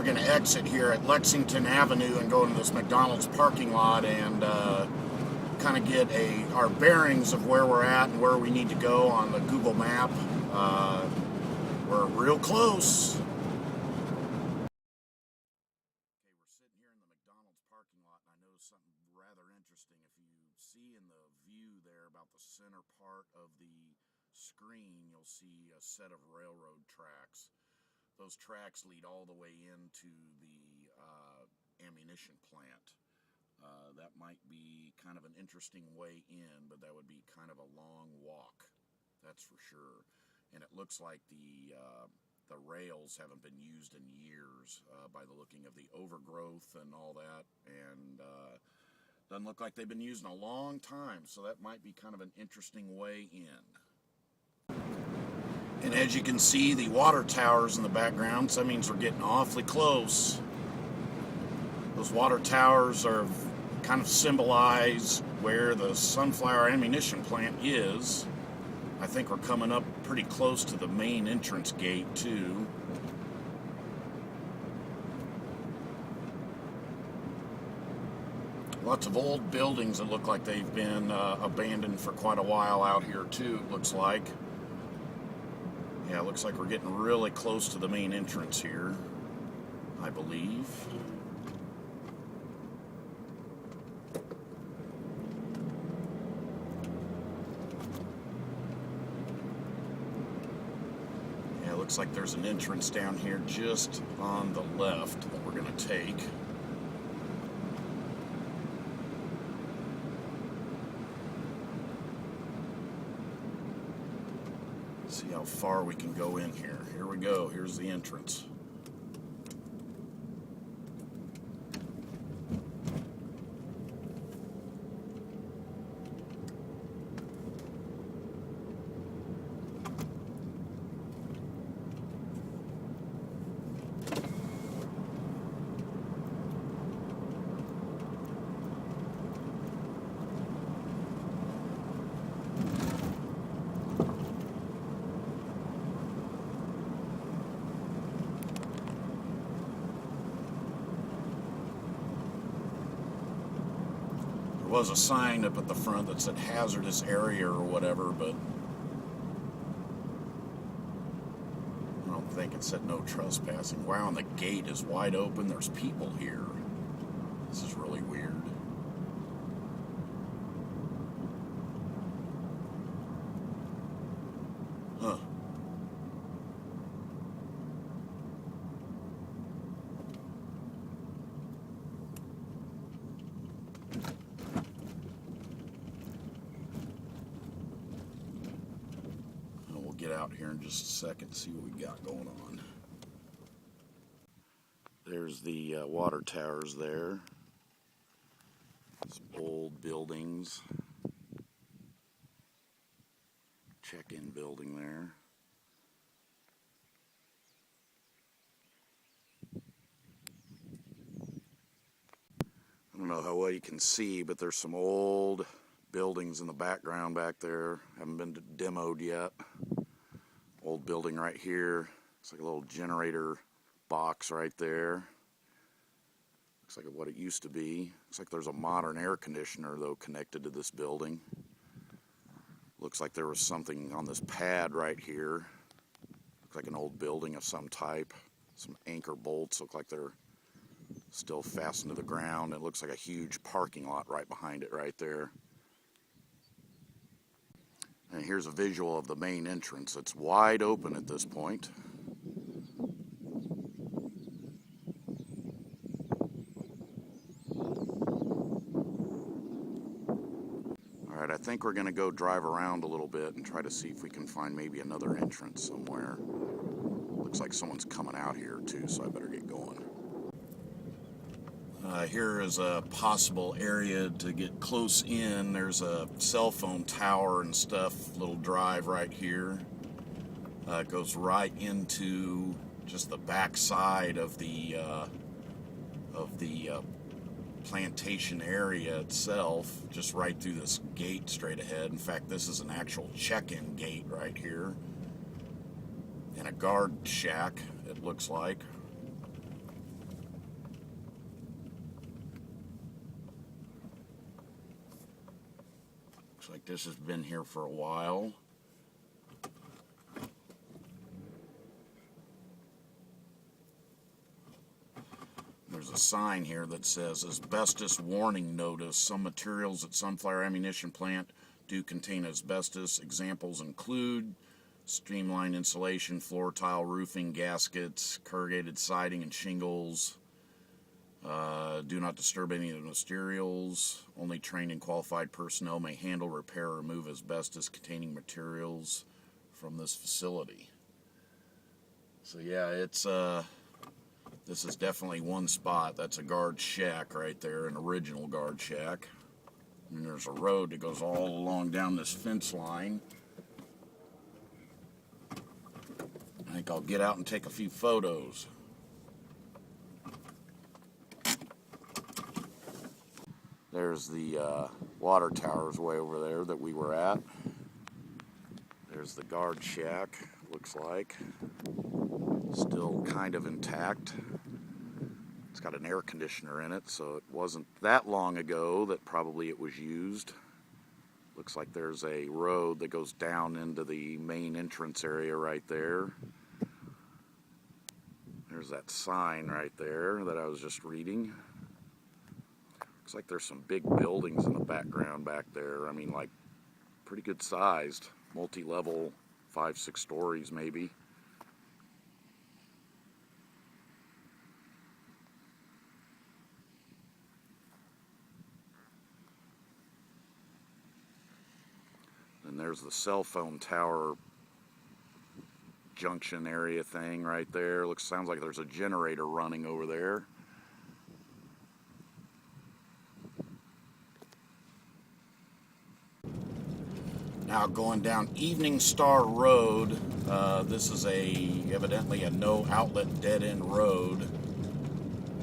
going to exit here at Lexington Avenue and go into this McDonald's parking lot and kind of get our bearings of where we're at and where we need to go on the Google map. We're real close. Okay, we're sitting here in the McDonald's parking lot, and I noticed something rather interesting. If you see in the view there about the center part of the screen, you'll see a set of railroad tracks. Those tracks lead all the way into the ammunition plant. That might be kind of an interesting way in, but that would be kind of a long walk, that's for sure. And it looks like the rails haven't been used in years by the looking of the overgrowth and all that, and doesn't look like they've been used in a long time, so that might be kind of an interesting way in. And as you can see, the water towers in the background, so that means we're getting awfully close. Those water towers are kind of symbolize where the Sunflower Ammunition Plant is. I think we're coming up pretty close to the main entrance gate too. Lots of old buildings that look like they've been abandoned for quite a while out here too, it looks like. Yeah, it looks like we're getting really close to the main entrance here, I believe. Yeah, it looks like there's an entrance down here just on the left that we're going to take. See how far we can go in here. Here we go. Here's the entrance. There was a sign up at the front that said hazardous area or whatever, but I don't think it said no trespassing. Wow, and the gate is wide open. There's people here. This is really weird. Huh. Get out here in just a second, see what we got going on. There's the water towers there. Some old buildings. Check-in building there. I don't know how well you can see, but there's some old buildings in the background back there. Haven't been demoed yet. Old building right here. It's like a little generator box right there. Looks like what it used to be. Looks like there's a modern air conditioner though connected to this building. Looks like there was something on this pad right here. Looks like an old building of some type. Some anchor bolts look like they're still fastened to the ground. It looks like a huge parking lot right behind it right there. And here's a visual of the main entrance. It's wide open at this point. Alright, I think we're going to go drive around a little bit and try to see if we can find maybe another entrance somewhere. Looks like someone's coming out here too, so I better get going. Here is a possible area to get close in. There's a cell phone tower and stuff, little drive right here. It goes right into just the back side of the plantation area itself, just right through this gate straight ahead. In fact, this is an actual check-in gate right here. And a guard shack, it looks like. this has been here for a while. There's a sign here that says asbestos warning notice. Some materials at Sunflower Ammunition Plant do contain asbestos. Examples include streamlined insulation, floor tile, roofing, gaskets, corrugated siding and shingles. Do not disturb any of the materials. Only trained and qualified personnel may handle, repair, or remove asbestos containing materials from this facility. So yeah, it's this is definitely one spot. That's a guard shack right there, an original guard shack. And there's a road that goes all along down this fence line. I think I'll get out and take a few photos. There's the water towers way over there that we were at. There's the guard shack, looks like. Still kind of intact. It's got an air conditioner in it, so it wasn't that long ago that probably it was used. Looks like there's a road that goes down into the main entrance area right there. There's that sign right there that I was just reading. Looks like there's some big buildings in the background back there. I mean, like, pretty good sized, multi-level, 5-6 stories maybe. And there's the cell phone tower junction area thing right there. Sounds like there's a generator running over there. Now going down Evening Star Road, this is evidently a no outlet dead end road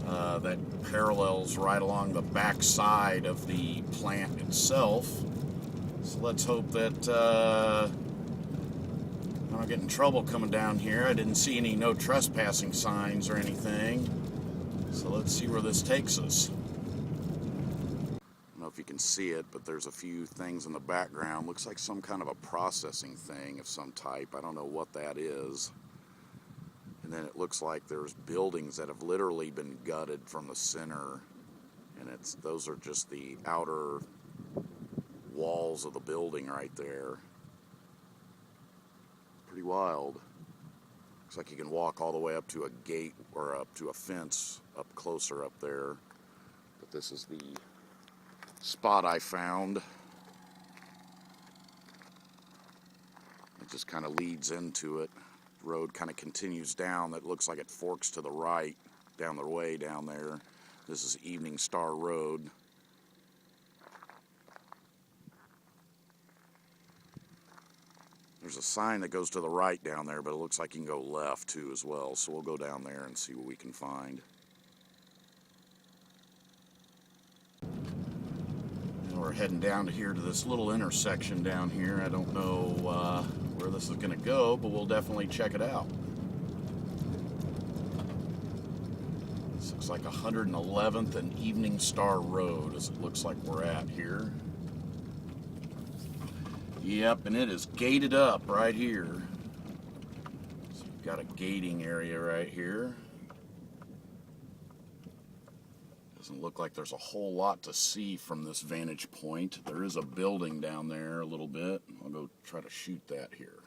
that parallels right along the back side of the plant itself. So let's hope that I don't get in trouble coming down here. I didn't see any no trespassing signs or anything. So let's see where this takes us. I don't know if you can see it, but there's a few things in the background. Looks like some kind of a processing thing of some type. I don't know what that is. And then it looks like there's buildings that have literally been gutted from the center. And those are just the outer walls of the building right there. Pretty wild. Looks like you can walk all the way up to a gate or up to a fence up closer up there. But this is the spot I found. It just kind of leads into it. The road kind of continues down. That looks like it forks to the right down the way down there. This is Evening Star Road. There's a sign that goes to the right down there, but it looks like you can go left too as well. So we'll go down there and see what we can find. And we're heading down to this little intersection down here. I don't know where this is going to go, but we'll definitely check it out. This looks like 111th and Evening Star Road, as it looks like we're at here. Yep, and it is gated up right here. So you've got a gating area right here. Doesn't look like there's a whole lot to see from this vantage point. There is a building down there a little bit. I'll go try to shoot that here.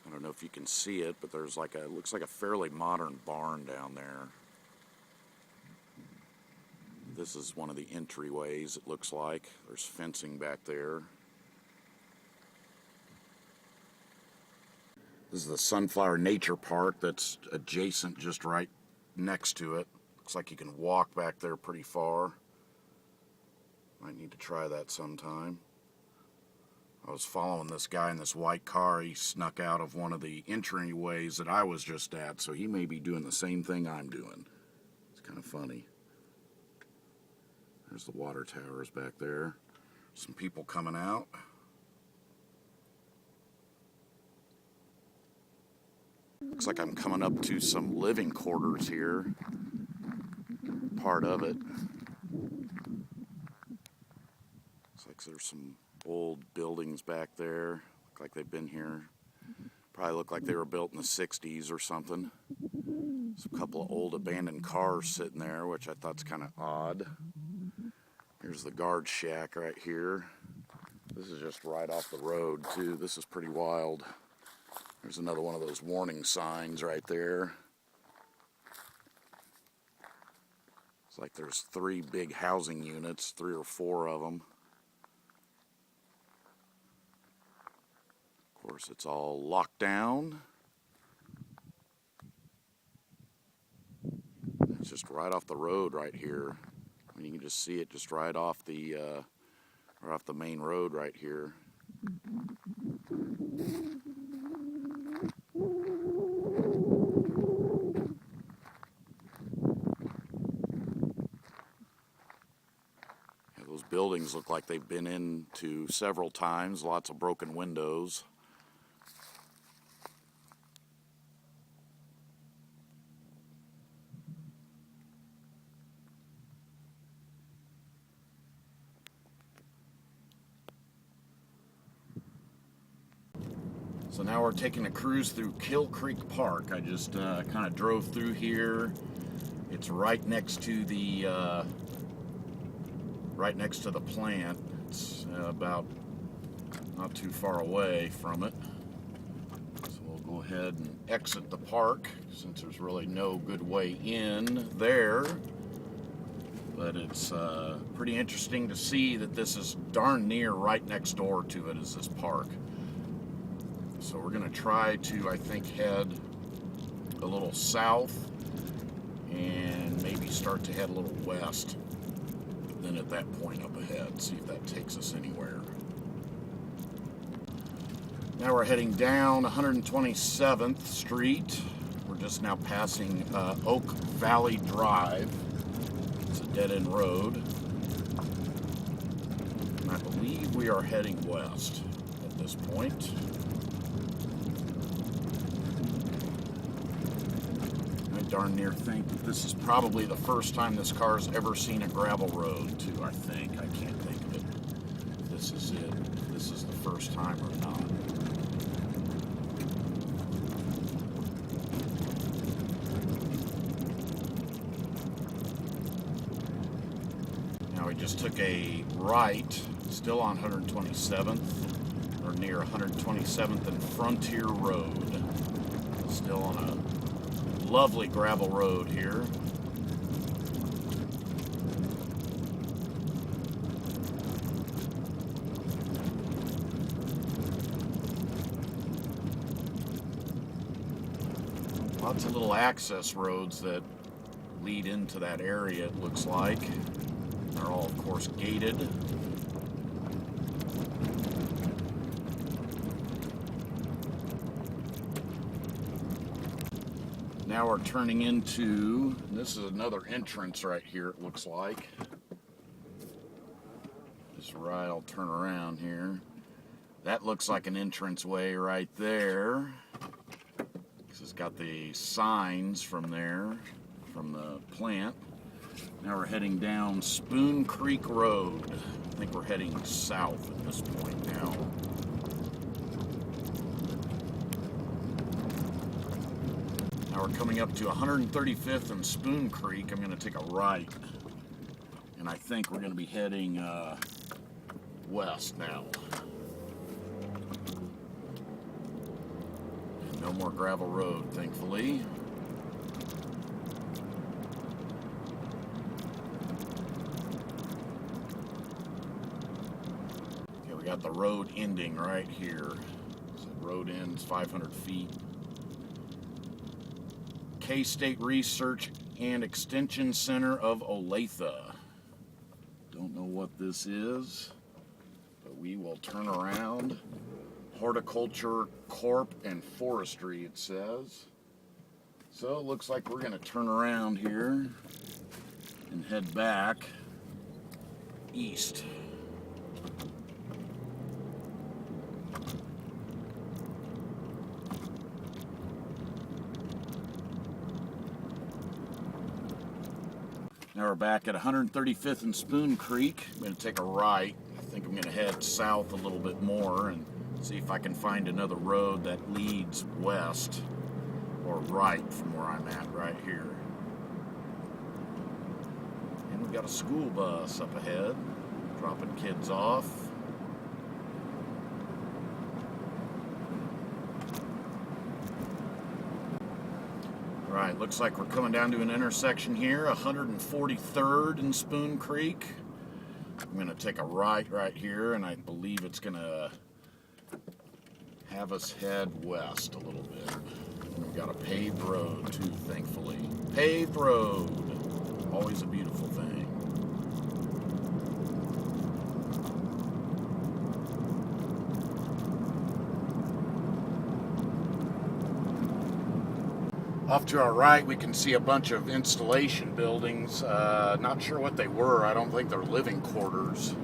I don't know if you can see it, but there's it looks like a fairly modern barn down there. This is one of the entryways, it looks like. There's fencing back there. This is the Sunflower Nature Park that's adjacent, just right next to it. Looks like you can walk back there pretty far. Might need to try that sometime. I was following this guy in this white car. He snuck out of one of the entryways that I was just at, so he may be doing the same thing I'm doing. It's kind of funny. There's the water towers back there. Some people coming out. Looks like I'm coming up to some living quarters here. Part of it. Looks like there's some Old buildings back there. Look like they've been here. Probably look like they were built in the 60s or something. There's a couple of old abandoned cars sitting there, which I thought's kind of odd. Here's the guard shack right here. This is just right off the road too. This is pretty wild. There's another one of those warning signs right there. It's like there's 3 big housing units, 3 or 4 of them. Of course, it's all locked down. It's just right off the road right here. I mean, you can just see it just right off the main road right here. Yeah, those buildings look like they've been into several times. Lots of broken windows. So now we're taking a cruise through Kill Creek Park. I just kind of drove through here. It's right next to the plant. It's about not too far away from it. So we'll go ahead and exit the park since there's really no good way in there. But it's pretty interesting to see that this is darn near right next door to it is this park. So we're going to try to, I think, head a little south and maybe start to head a little west. Then at that point up ahead, see if that takes us anywhere. Now we're heading down 127th Street. We're just now passing Oak Valley Drive. It's a dead-end road. And I believe we are heading west at this point. Darn near think that this is probably the first time this car's ever seen a gravel road too. I think. I can't think of it. If this is it. If this is the first time or not. Now we just took a right, still on 127th, or near 127th and Frontier Road. Still on a lovely gravel road here. Lots of little access roads that lead into that area, it looks like. They're all, of course, gated. Now we're turning into, this is another entrance right here, it looks like. Just right, I'll turn around here. That looks like an entranceway right there. This has got the signs from there, from the plant. Now we're heading down Spoon Creek Road. I think we're heading south at this point now. Now we're coming up to 135th and Spoon Creek. I'm going to take a right. And I think we're going to be heading west now. And no more gravel road, thankfully. Okay, we got the road ending right here. So the road ends 500 feet. K-State Research and Extension Center of Olathe. Don't know what this is, but we will turn around. Horticulture Corp and Forestry, it says. So it looks like we're going to turn around here and head back east. Now we're back at 135th and Spoon Creek. I'm going to take a right. I think I'm going to head south a little bit more and see if I can find another road that leads west or right from where I'm at right here. And we got a school bus up ahead, dropping kids off. Alright, looks like we're coming down to an intersection here, 143rd and Spoon Creek. I'm going to take a right here, and I believe it's going to have us head west a little bit. And we've got a paved road too, thankfully. Paved road, always a beautiful thing. Off to our right, we can see a bunch of installation buildings. Not sure what they were. I don't think they're living quarters.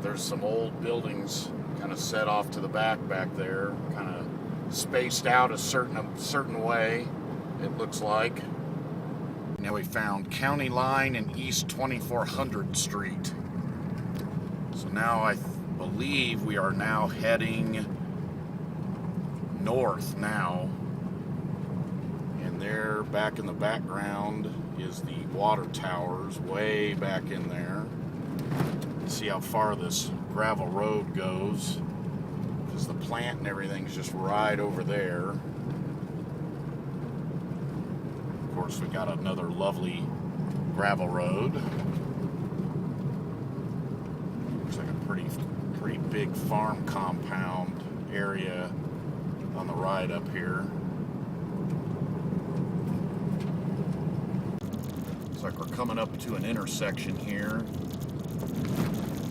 There's some old buildings kind of set off to the back there, kind of spaced out a certain way, it looks like. Now we found County Line and East 2400 Street. So now I believe we are now heading north now, and there back in the background is the water towers way back in there. See how far this gravel road goes, because the plant and everything's just right over there. Of course, we got another lovely gravel road. Looks like a pretty big farm compound area on the right up here. Looks like we're coming up to an intersection here.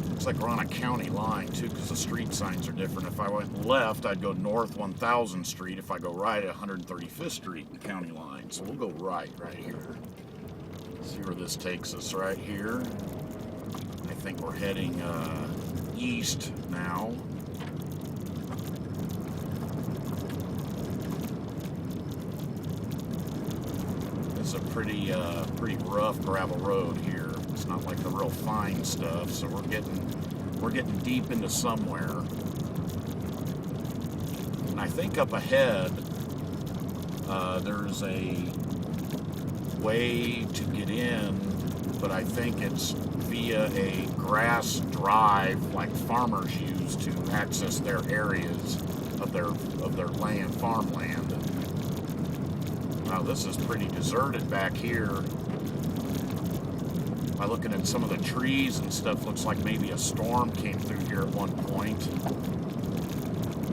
Looks like we're on a county line too, because the street signs are different. If I went left, I'd go north 1000th Street. If I go right, 135th Street, the county line. So we'll go right here. See where this takes us right here. I think we're heading east now. It's a pretty rough gravel road here. It's not like the real fine stuff, so we're getting deep into somewhere. And I think up ahead there's a way to get in, but I think it's via a grass drive like farmers use to access their areas of their land, farmland. Wow, this is pretty deserted back here. By looking at some of the trees and stuff, looks like maybe a storm came through here at one point.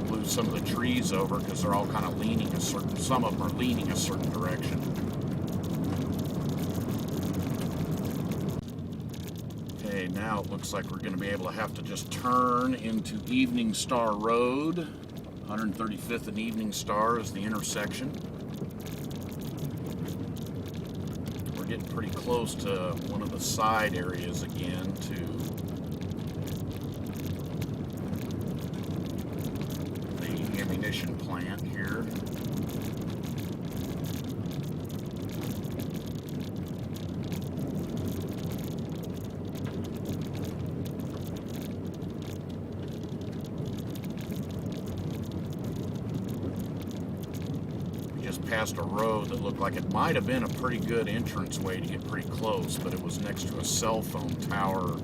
Blew some of the trees over because they're all kind of leaning some of them are leaning a certain direction. Okay, now it looks like we're going to be able to have to just turn into Evening Star Road. 135th and Evening Star is the intersection. We're getting pretty close to one of the side areas again to the ammunition plant here. Past a road that looked like it might have been a pretty good entrance way to get pretty close, but it was next to a cell phone tower.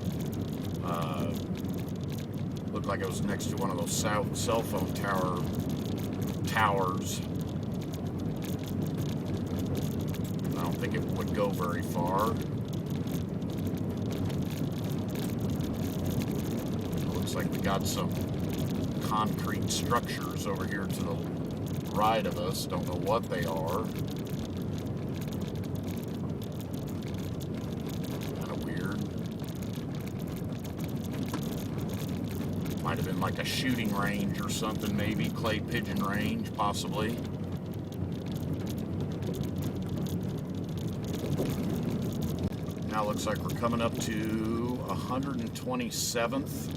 Looked like it was next to one of those cell phone towers. I don't think it would go very far. It looks like we got some concrete structures over here to the right of us. Don't know what they are. Kind of weird. Might have been like a shooting range or something, maybe. Clay pigeon range, possibly. Now it looks like we're coming up to 127th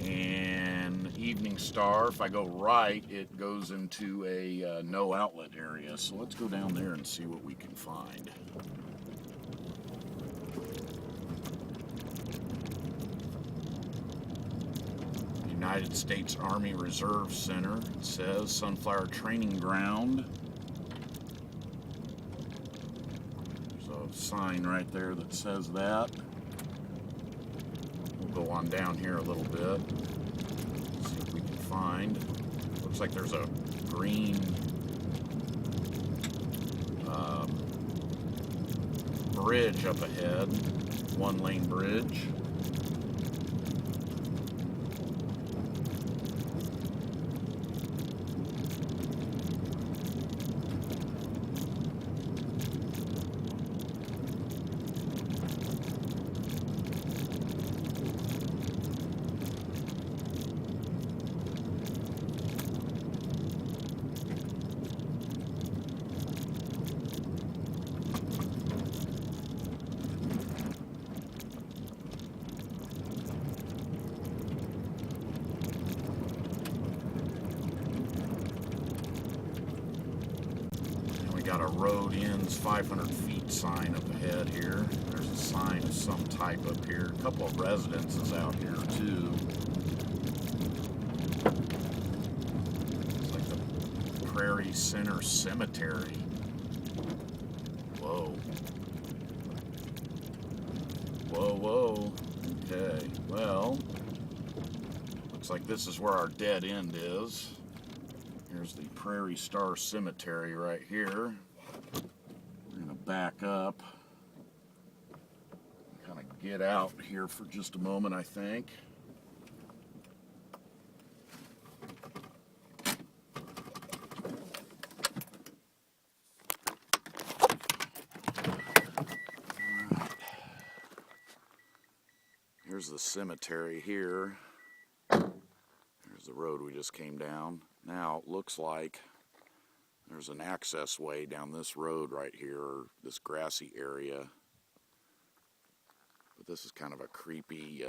and Evening Star. If I go right, it goes into a no outlet area. So let's go down there and see what we can find. United States Army Reserve Center. It says Sunflower Training Ground. There's a sign right there that says that. We'll go on down here a little bit. See what we can find. Looks like there's a green bridge up ahead, one-lane bridge. Got a road ends 500 feet sign up ahead here. There's a sign of some type up here. A couple of residences out here too. It's like the Prairie Center Cemetery. Whoa. Whoa, whoa. Okay, well, looks like this is where our dead end is. Here's the Prairie Star Cemetery right here. We're going to back up. Kind of get out here for just a moment, I think. Here's the cemetery here. There's the road we just came down. Now it looks like there's an access way down this road right here, this grassy area. But this is kind of a creepy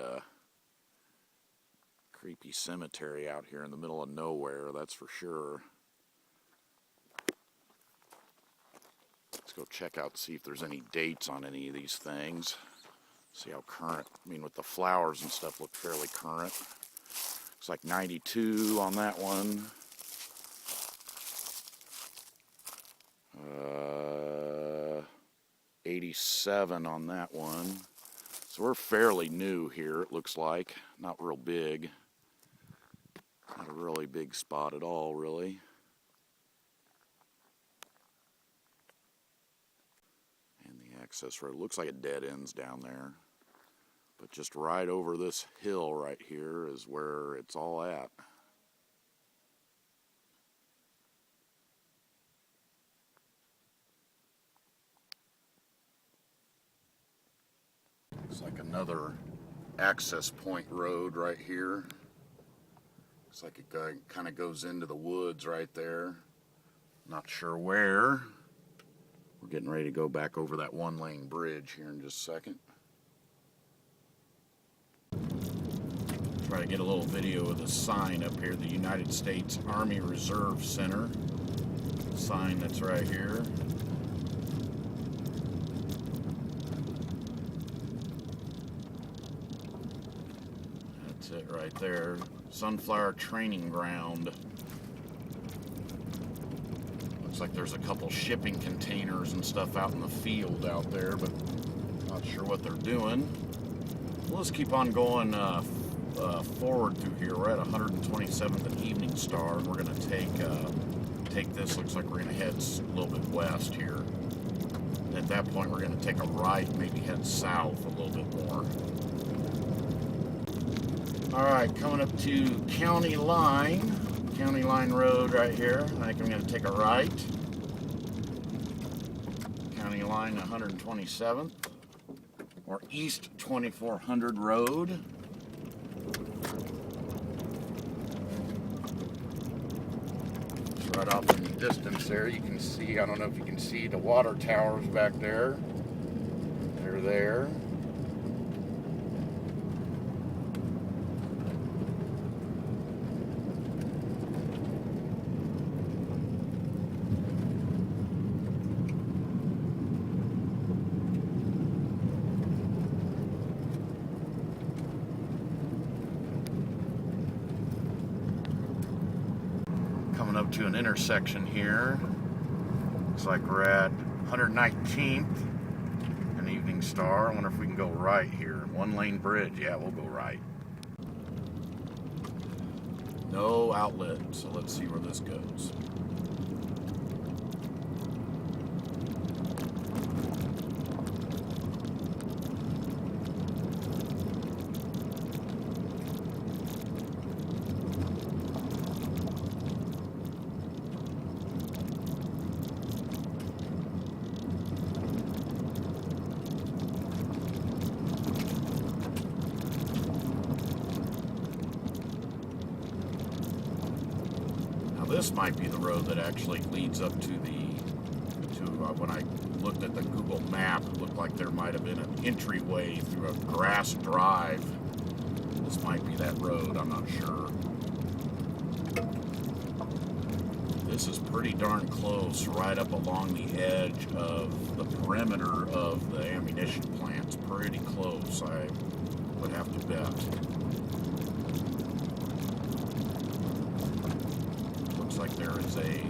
cemetery out here in the middle of nowhere, that's for sure. Let's go check out, see if there's any dates on any of these things. See how current, I mean, with the flowers and stuff look fairly current. Looks like 92 on that one. 87 on that one. So we're fairly new here, it looks like. Not real big. Not a really big spot at all, really. And the access road looks like it dead ends down there. But just right over this hill right here is where it's all at. Looks like another access point road right here. Looks like it kind of goes into the woods right there. Not sure where. We're getting ready to go back over that one-lane bridge here in just a second. Try to get a little video of the sign up here, the United States Army Reserve Center. Sign that's right here. That's it right there. Sunflower Training Ground. Looks like there's a couple shipping containers and stuff out in the field out there, but not sure what they're doing. Well, let's keep on going forward through here. We're at 127th and Evening Star, and we're going to take this. Looks like we're going to head a little bit west here. And at that point, we're going to take a right, maybe head south a little bit more. All right, coming up to County Line Road right here. I think I'm going to take a right. County Line 127th, or East 2400 Road. Right off in the distance there, you can see, I don't know if you can see the water towers back there. They're there. Coming up to an intersection here. Looks like we're at 119th and Evening Star. I wonder if we can go right here. One lane bridge. Yeah, we'll go right. No outlet, so let's see where this goes. This might be the road that actually leads up to when I looked at the Google map, it looked like there might have been an entryway through a grass drive. This might be that road, I'm not sure. This is pretty darn close, right up along the edge of the perimeter of the ammunition plant. It's pretty close, I would have to bet. Like there is a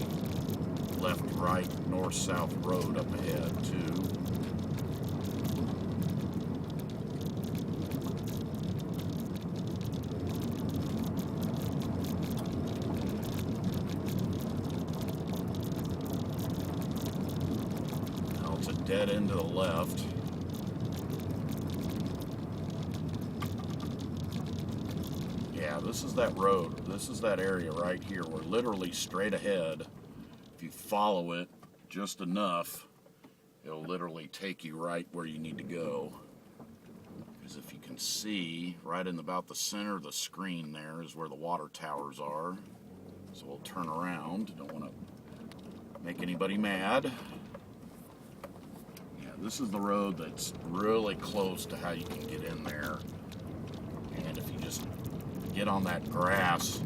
left-right, north-south road up ahead too. Now it's a dead end to the left. Yeah, this is that road. This is that area right here. We're literally straight ahead. If you follow it just enough, it'll literally take you right where you need to go. Because if you can see, right in about the center of the screen there is where the water towers are. So we'll turn around. Don't want to make anybody mad. Yeah, this is the road that's really close to how you can get in there. And if you just get on that grass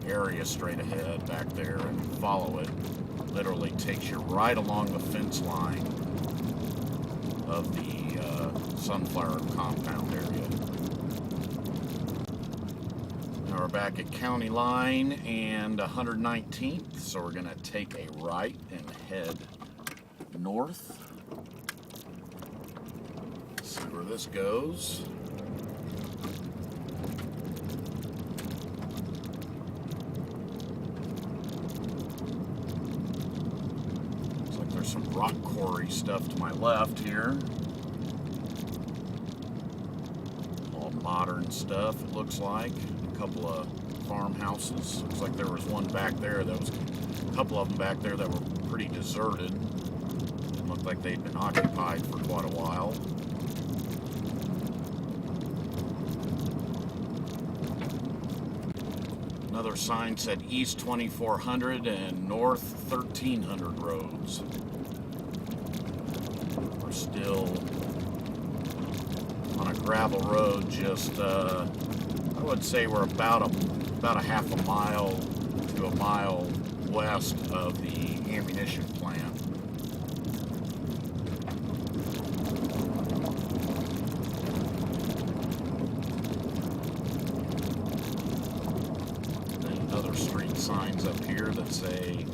area straight ahead back there and follow it, literally takes you right along the fence line of the sunflower compound area. Now we're back at County Line and 119th, so we're going to take a right and head north. See where this goes. There's some rock quarry stuff to my left here. All modern stuff, it looks like. A couple of farmhouses. Looks like there was one back there that was, a couple of them back there that were pretty deserted. Looked like they'd been occupied for quite a while. Another sign said East 2400 and North 1300 roads. We're still on a gravel road, just I would say we're about a half a mile to a mile west of the ammunition plant. And other street signs up here that say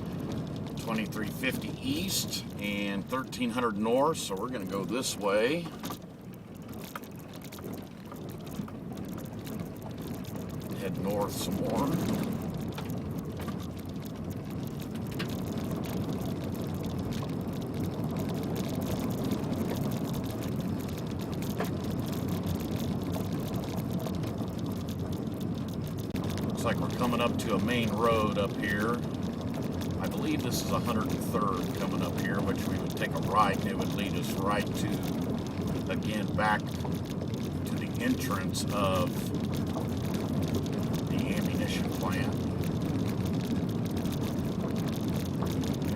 2350 East and 1300 North, so we're going to go this way. Head north some more. Looks like we're coming up to a main road up here. I believe this is 103rd coming up here, which we would take a right and it would lead us right to, again, back to the entrance of the ammunition plant.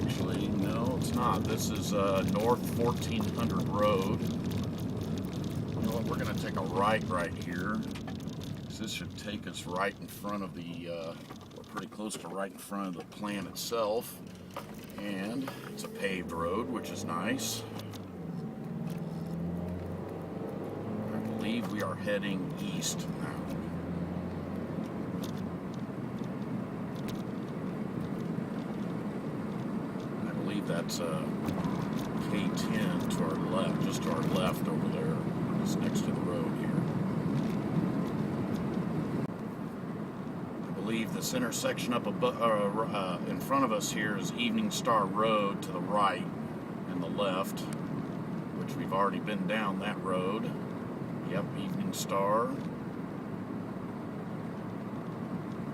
Actually, no, it's not. This is North 1400 Road. You know what, we're going to take a right here. This should take us right in front of the, we're pretty close to right in front of the plant itself. And it's a paved road, which is nice. I believe we are heading east now. that's a K10 to our left, just to our left over there, just next to the road here. I believe this intersection up above, in front of us here is Evening Star Road to the right and the left, which we've already been down that road. Yep, Evening Star.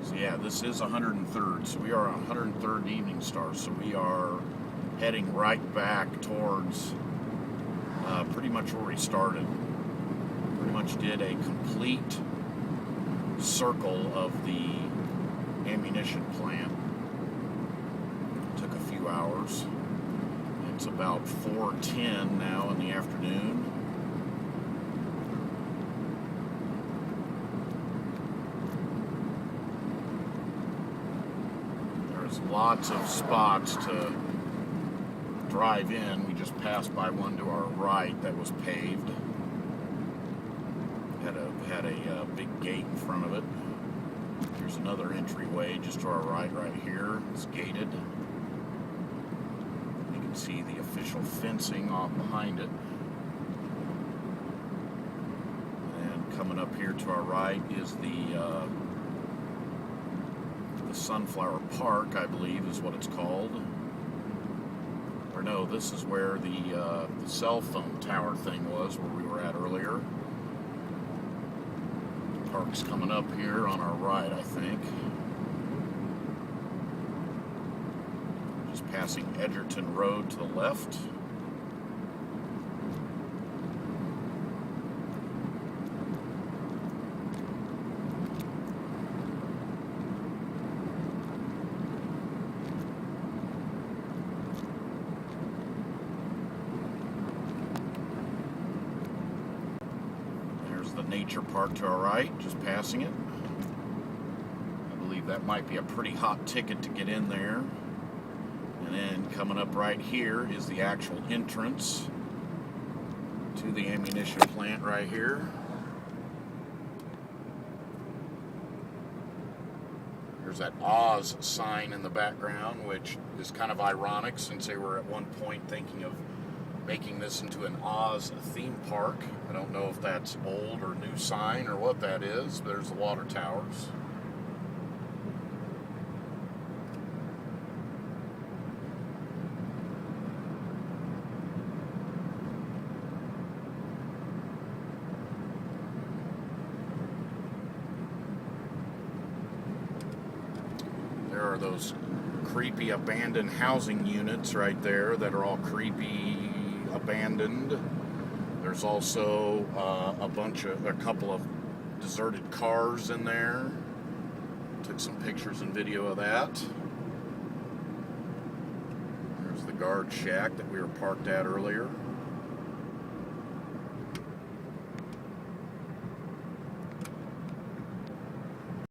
So yeah, this is 103rd. So we are on 103rd Evening Star. So we are heading right back towards pretty much where we started. Pretty much did a complete circle of the ammunition plant. Took a few hours. It's about 4:10 now in the afternoon. There's lots of spots to drive in. We just passed by one to our right that was paved. Had a big gate in front of it. Here's another entryway just to our right here. It's gated. You can see the official fencing off behind it. And coming up here to our right is the Sunflower Park, I believe is what it's called. Or no, this is where the cell phone tower thing was, where we were at earlier. The park's coming up here on our right, I think. Just passing Edgerton Road to the left. The nature park to our right, just passing it. I believe that might be a pretty hot ticket to get in there. And then coming up right here is the actual entrance to the ammunition plant right here. There's that Oz sign in the background, which is kind of ironic since they were at one point thinking of making this into an Oz theme park. I don't know if that's old or new sign or what that is. There's the water towers. There are those creepy abandoned housing units right there that are all creepy abandoned. There's also a couple of deserted cars in there. Took some pictures and video of that. There's the guard shack that we were parked at earlier.